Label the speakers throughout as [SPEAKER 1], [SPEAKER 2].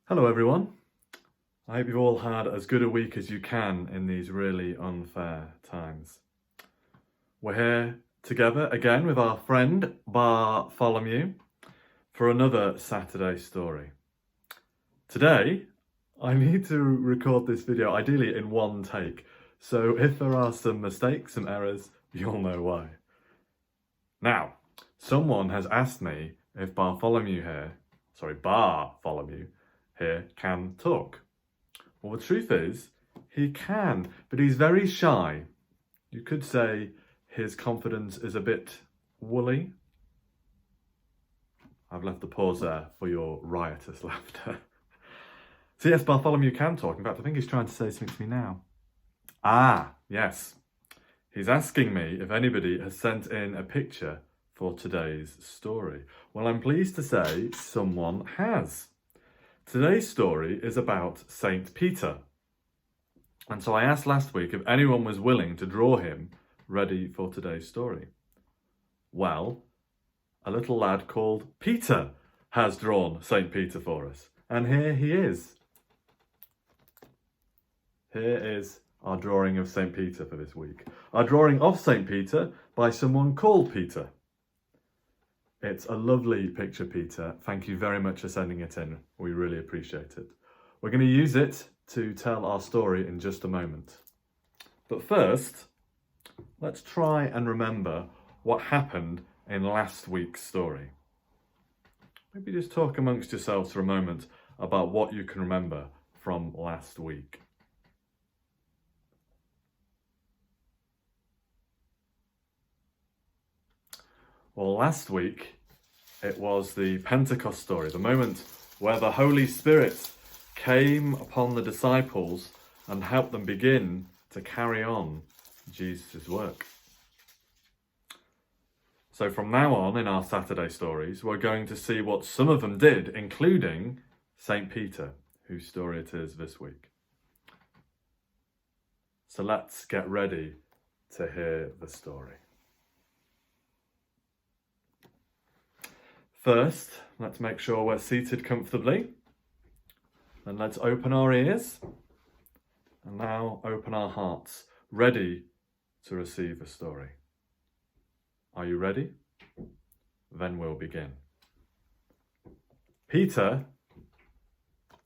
[SPEAKER 1] Hello everyone. I hope you've all had as good a week as you can in these really unfair times. We're here together again with our friend Bartholomew for another Saturday story. Today, I need to record this video ideally in one take, so if there are some mistakes, some errors, you'll know why. Now, someone has asked me if Bartholomew here can talk. Well, the truth is, he can, but he's very shy. You could say his confidence is a bit woolly. I've left the pause there for your riotous laughter. So yes, Bartholomew can talk. In fact, I think he's trying to say something to me now. Yes. He's asking me if anybody has sent in a picture for today's story. Well, I'm pleased to say someone has. Today's story is about Saint Peter. And so I asked last week if anyone was willing to draw him ready for today's story. Well, a little lad called Peter has drawn Saint Peter for us. And here he is. Here is our drawing of Saint Peter for this week. Our drawing of Saint Peter by someone called Peter. It's a lovely picture, Peter. Thank you very much for sending it in. We really appreciate it. We're going to use it to tell our story in just a moment. But first, let's try and remember what happened in last week's story. Maybe just talk amongst yourselves for a moment about what you can remember from last week. Well, last week, it was the Pentecost story, the moment where the Holy Spirit came upon the disciples and helped them begin to carry on Jesus' work. So from now on in our Saturday stories, we're going to see what some of them did, including St. Peter, whose story it is this week. So let's get ready to hear the story. First, let's make sure we're seated comfortably. And let's open our ears. And now open our hearts, ready to receive the story. Are you ready? Then we'll begin. Peter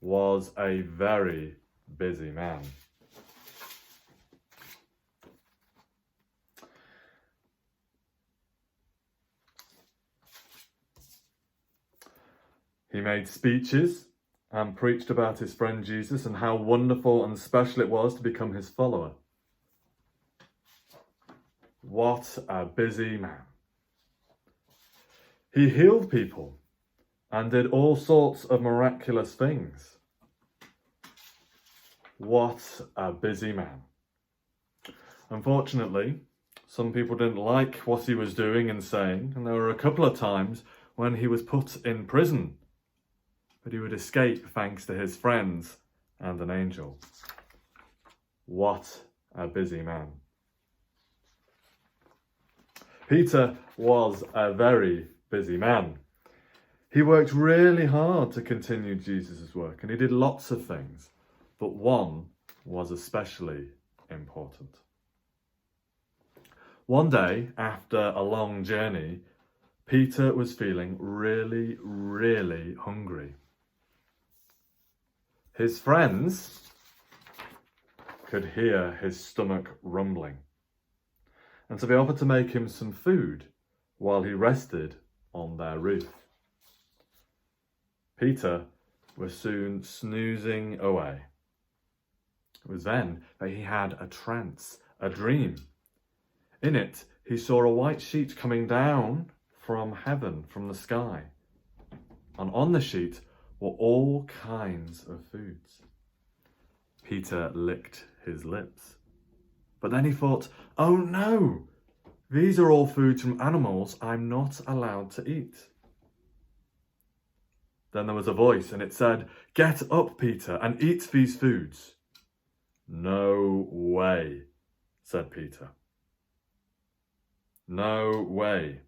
[SPEAKER 1] was a very busy man. He made speeches and preached about his friend Jesus and how wonderful and special it was to become his follower. What a busy man. He healed people and did all sorts of miraculous things. What a busy man. Unfortunately, some people didn't like what he was doing and saying, and there were a couple of times when he was put in prison. But he would escape thanks to his friends and an angel. What a busy man. Peter was a very busy man. He worked really hard to continue Jesus' work, and he did lots of things, but one was especially important. One day, after a long journey, Peter was feeling really, really hungry. His friends could hear his stomach rumbling, and so they offered to make him some food while he rested on their roof. Peter was soon snoozing away. It was then that he had a trance, a dream. In it, he saw a white sheet coming down from heaven, from the sky, and on the sheet were all kinds of foods. Peter licked his lips. But then he thought, oh no, these are all foods from animals I'm not allowed to eat. Then there was a voice and it said, get up, Peter, and eat these foods. No way, said Peter. No way.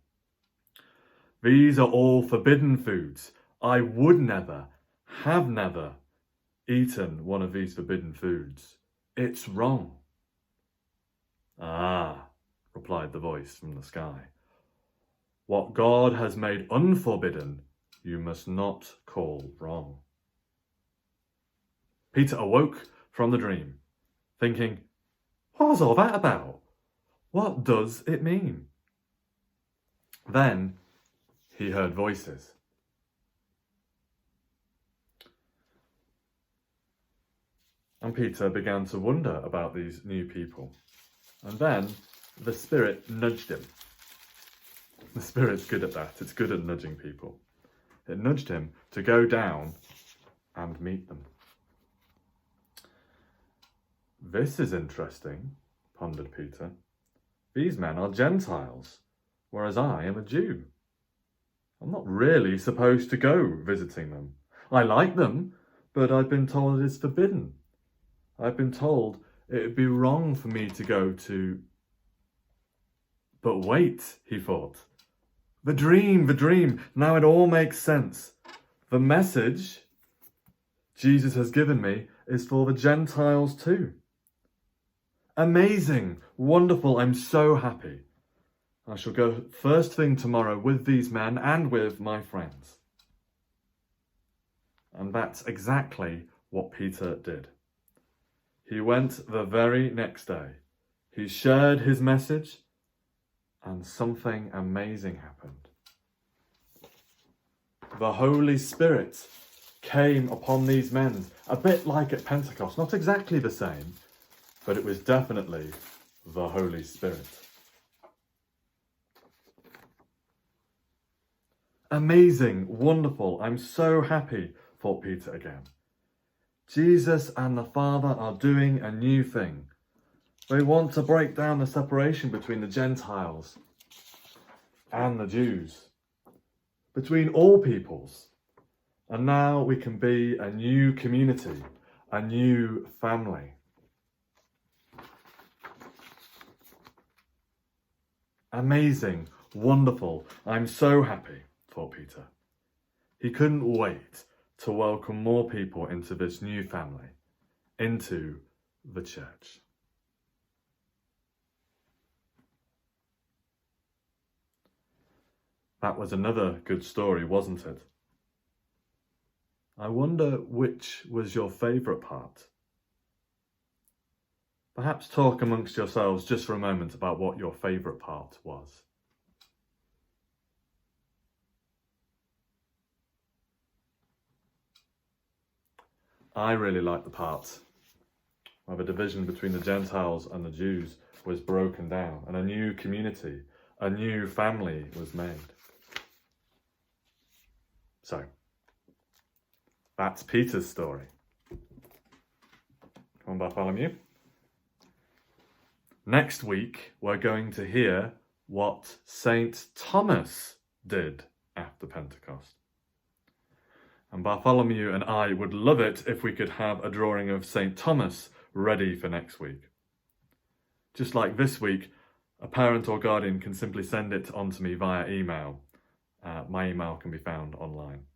[SPEAKER 1] These are all forbidden foods. I would never, have never, eaten one of these forbidden foods. It's wrong." "Ah," replied the voice from the sky. "What God has made unforbidden, you must not call wrong." Peter awoke from the dream, thinking, "What was all that about? What does it mean?" Then he heard voices. And Peter began to wonder about these new people. And then the Spirit nudged him. The Spirit's good at that. It's good at nudging people. It nudged him to go down and meet them. "This is interesting," pondered Peter. "These men are Gentiles, whereas I am a Jew. I'm not really supposed to go visiting them. I like them, but I've been told it is forbidden. I've been told it would be wrong for me to go to..." But wait, he thought. The dream. Now it all makes sense. The message Jesus has given me is for the Gentiles too. Amazing, wonderful, I'm so happy. I shall go first thing tomorrow with these men and with my friends. And that's exactly what Peter did. He went the very next day. He shared his message, and something amazing happened. The Holy Spirit came upon these men, a bit like at Pentecost. Not exactly the same, but it was definitely the Holy Spirit. Amazing, wonderful, I'm so happy, thought Peter again. Jesus and the Father are doing a new thing. They want to break down the separation between the Gentiles and the Jews, between all peoples. And now we can be a new community, a new family. Amazing, wonderful, I'm so happy, thought Peter. He couldn't wait to welcome more people into this new family, into the church. That was another good story, wasn't it? I wonder which was your favourite part. Perhaps talk amongst yourselves just for a moment about what your favourite part was. I really liked the part where the division between the Gentiles and the Jews was broken down and a new community, a new family was made. So, that's Peter's story. Come on, Bartholomew. Next week, we're going to hear what St. Thomas did after Pentecost. And Bartholomew and I would love it if we could have a drawing of St. Thomas ready for next week. Just like this week, a parent or guardian can simply send it on to me via email. My email can be found online.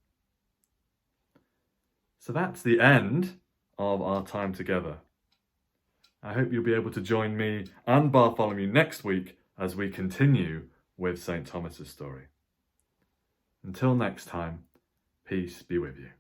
[SPEAKER 1] So that's the end of our time together. I hope you'll be able to join me and Bartholomew next week as we continue with St. Thomas's story. Until next time, peace be with you.